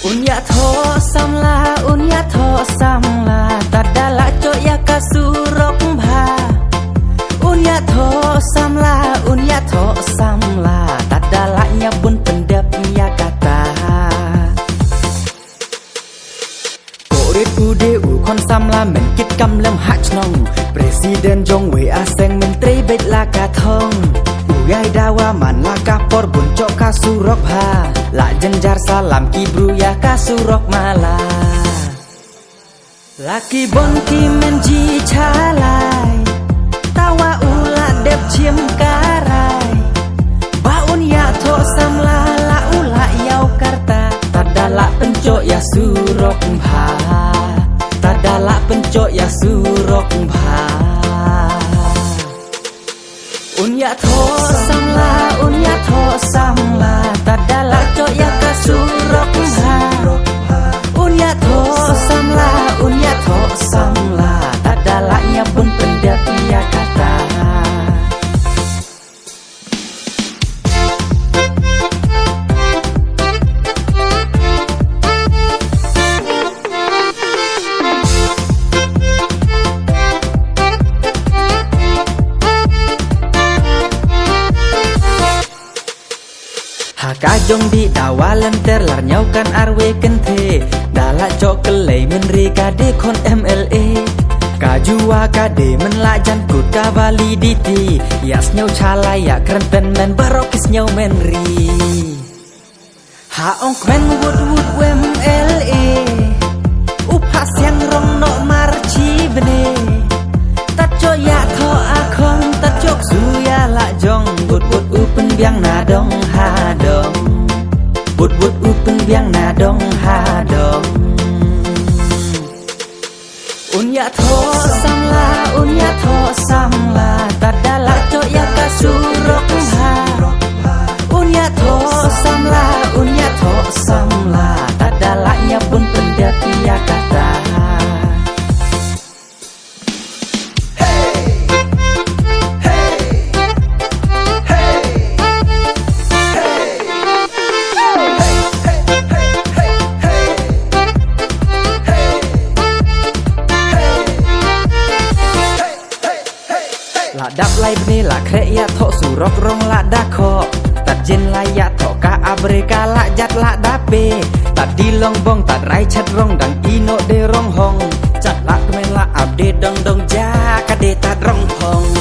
Unya tho samla, unya tho samla, tadala cok ya kasurok bha. Unya tho samla, tadalanya pun pendap ya kata. Korit ude u kon samla men kit kam lem hach nong. Presiden jong we aseng menteri bet la katong. Uyai dawa man la kapor buncok kasurok ha. La jenjar salam kibru ya kasurok mala. Laki bon ki menji calai. Tawa ula dep ciem karai. Baun ya tho samla la ula yau karta. Tadala pencok ya surok bha. Tadala pencok ya surok bha. Unya tho samla, unya tho samla, tadala cok ya kasurok bha. Unya tho samla, unya tho samla, tadalanya pun pendap ya kata. Kajong di dawa lenter lar nyau kan arwe kente. Dala cok kelai menri kade kon MLA. Kajua kade menlajan kut kavaliditi. Yas nyau calai ya krenten men barokis nyau menri. Haong men wood wem LA. Upas yang rong no marci bene. Taco ya tho akong tacok suya la jong. Wood upen biang nadong hadong. Wood upen biang nadong hadong. Unya tho samla, unya tho samla, tadala cok ya kasurok bha. Unya tho samla, unya tho samla, tadalanya pun pendap ya kata. Ladap lai bne la krek ya tho surok rong la dakho. Tad jen la ya tho ka abreka la jat la dape. Tad di long bong tad rai chat rong dang ino de rong hong. Chat la kemen la update dong dong ja kade tad rong hong.